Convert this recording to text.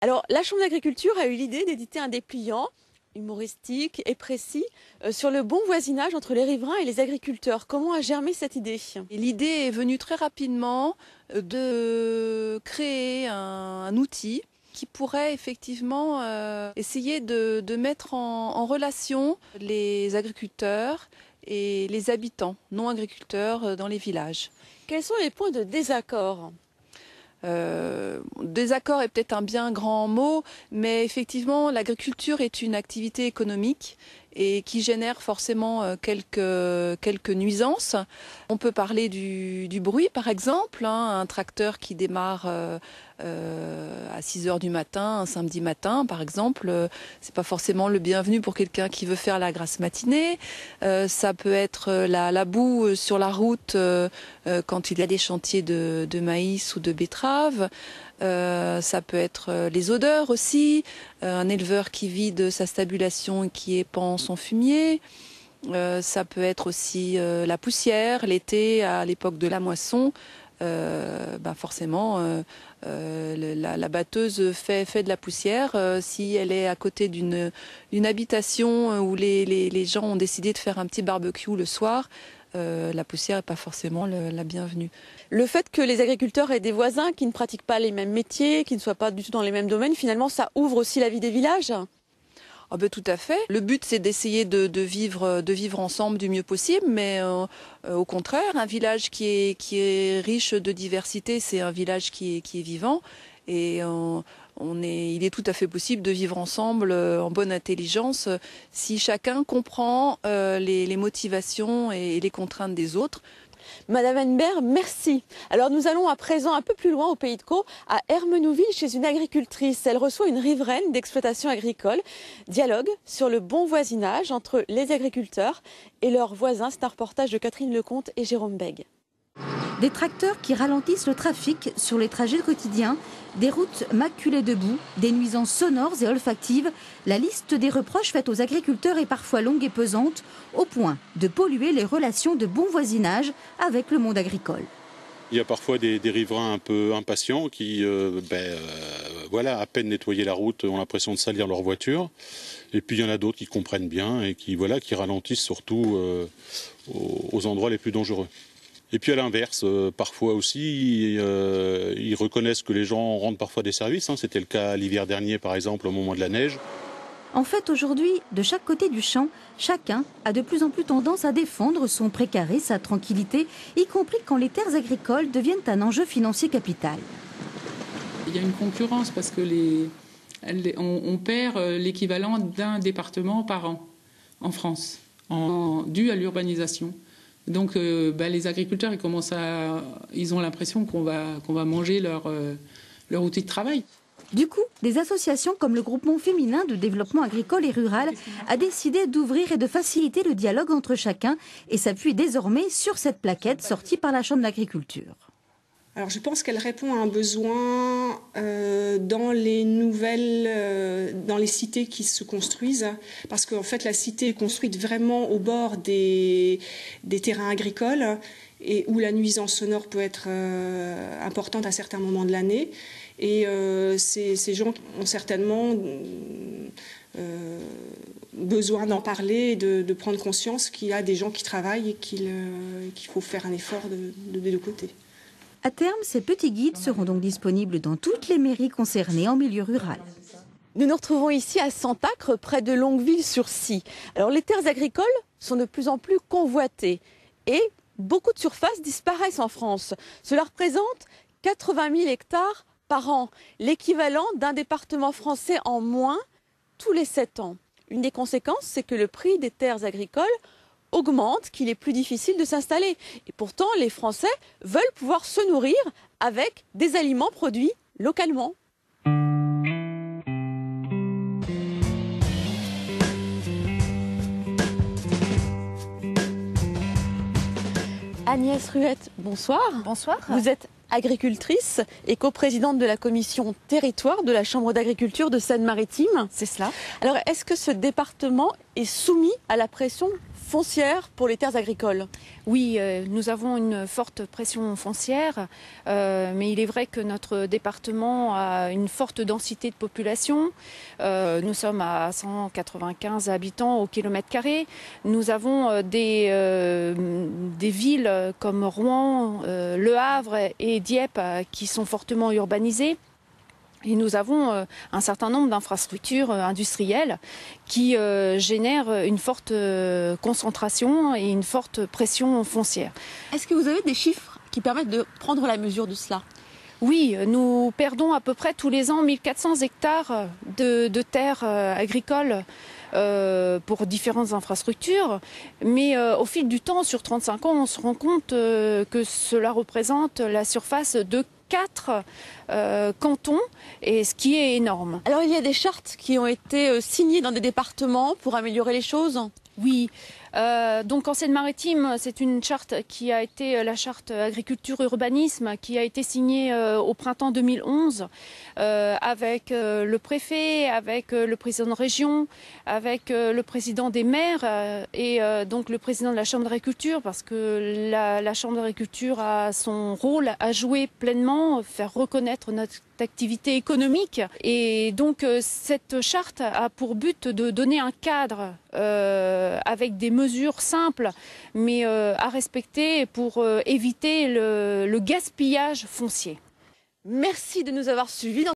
Alors, la Chambre d'agriculture a eu l'idée d'éditer un dépliant humoristique et précis sur le bon voisinage entre les riverains et les agriculteurs. Comment a germé cette idée? L'idée est venue très rapidement de créer un outil qui pourrait effectivement essayer de mettre en relation les agriculteurs et les habitants non agriculteurs dans les villages. Quels sont les points de désaccord? Désaccord est peut-être un bien grand mot, mais effectivement, l'agriculture est une activité économique et qui génère forcément quelques nuisances. On peut parler du bruit, par exemple, un tracteur qui démarre à 6 heures du matin, un samedi matin, par exemple, c'est pas forcément le bienvenu pour quelqu'un qui veut faire la grasse matinée. Ça peut être la boue sur la route quand il y a des chantiers de maïs ou de betteraves. Ça peut être les odeurs aussi, un éleveur qui vide sa stabulation et qui épand son fumier. Ça peut être aussi la poussière, l'été, à l'époque de la moisson. Forcément, la batteuse fait de la poussière. Si elle est à côté d'une habitation où les gens ont décidé de faire un petit barbecue le soir, la poussière n'est pas forcément la bienvenue. Le fait que les agriculteurs aient des voisins qui ne pratiquent pas les mêmes métiers, qui ne soient pas du tout dans les mêmes domaines, finalement, ça ouvre aussi la vie des villages? Ah ben, tout à fait. Le but, c'est d'essayer de vivre ensemble du mieux possible, mais au contraire, un village qui est riche de diversité, c'est un village qui est vivant. Et il est tout à fait possible de vivre ensemble en bonne intelligence si chacun comprend les motivations et les contraintes des autres. Madame Henbert, merci. Alors nous allons à présent un peu plus loin au Pays de Caux, à Ermenouville, chez une agricultrice. Elle reçoit une riveraine d'exploitation agricole. Dialogue sur le bon voisinage entre les agriculteurs et leurs voisins. C'est un reportage de Catherine Lecomte et Jérôme Bègue. Des tracteurs qui ralentissent le trafic sur les trajets quotidiens, des routes maculées de boue, des nuisances sonores et olfactives. La liste des reproches faits aux agriculteurs est parfois longue et pesante, au point de polluer les relations de bon voisinage avec le monde agricole. Il y a parfois des riverains un peu impatients qui, à peine nettoyer la route, ont l'impression de salir leur voiture. Et puis il y en a d'autres qui comprennent bien et qui ralentissent surtout aux endroits les plus dangereux. Et puis à l'inverse, parfois aussi, ils reconnaissent que les gens rendent parfois des services. C'était le cas l'hiver dernier, par exemple, au moment de la neige. En fait, aujourd'hui, de chaque côté du champ, chacun a de plus en plus tendance à défendre son précaré, sa tranquillité, y compris quand les terres agricoles deviennent un enjeu financier capital. Il y a une concurrence parce que on perd l'équivalent d'un département par an en France, dû à l'urbanisation. Donc les agriculteurs, ils ont l'impression qu'on va manger leur outil de travail. Du coup, des associations comme le Groupement féminin de développement agricole et rural a décidé d'ouvrir et de faciliter le dialogue entre chacun et s'appuie désormais sur cette plaquette sortie par la Chambre d'agriculture. Alors je pense qu'elle répond à un besoin dans les cités qui se construisent, parce qu'en fait la cité est construite vraiment au bord des terrains agricoles et où la nuisance sonore peut être importante à certains moments de l'année. Et ces gens ont certainement besoin d'en parler et de prendre conscience qu'il y a des gens qui travaillent et qu'il faut faire un effort des deux côtés. À terme, ces petits guides seront donc disponibles dans toutes les mairies concernées en milieu rural. Nous nous retrouvons ici à Centacre, près de Longueville-sur-Scie. Alors les terres agricoles sont de plus en plus convoitées et beaucoup de surfaces disparaissent en France. Cela représente 80 000 hectares par an, l'équivalent d'un département français en moins tous les 7 ans. Une des conséquences, c'est que le prix des terres agricoles augmente, qu'il est plus difficile de s'installer. Et pourtant, les Français veulent pouvoir se nourrir avec des aliments produits localement. Agnès Ruette, bonsoir. Bonsoir. Vous êtes agricultrice et coprésidente de la commission territoire de la Chambre d'agriculture de Seine-Maritime. C'est cela. Alors, est-ce que ce département est soumis à la pression foncière pour les terres agricoles. Oui, nous avons une forte pression foncière, mais il est vrai que notre département a une forte densité de population. Nous sommes à 195 habitants au kilomètre carré. Nous avons des villes comme Rouen, Le Havre et Dieppe qui sont fortement urbanisées. Et nous avons un certain nombre d'infrastructures industrielles qui génèrent une forte concentration et une forte pression foncière. Est-ce que vous avez des chiffres qui permettent de prendre la mesure de cela ? Oui, nous perdons à peu près tous les ans 1400 hectares de terres agricoles pour différentes infrastructures. Mais au fil du temps, sur 35 ans, on se rend compte que cela représente la surface de 4 cantons, et ce qui est énorme. Alors il y a des chartes qui ont été signées dans des départements pour améliorer les choses ? Oui, donc en Seine-Maritime, c'est une charte qui a été la charte agriculture-urbanisme qui a été signée au printemps 2011 avec le préfet, avec le président de région, avec le président des maires et donc le président de la Chambre d'agriculture, parce que la Chambre d'agriculture a son rôle à jouer pleinement, faire reconnaître notre activité économique. Et donc cette charte a pour but de donner un cadre avec des mesures simples mais à respecter pour éviter le gaspillage foncier. Merci de nous avoir suivis.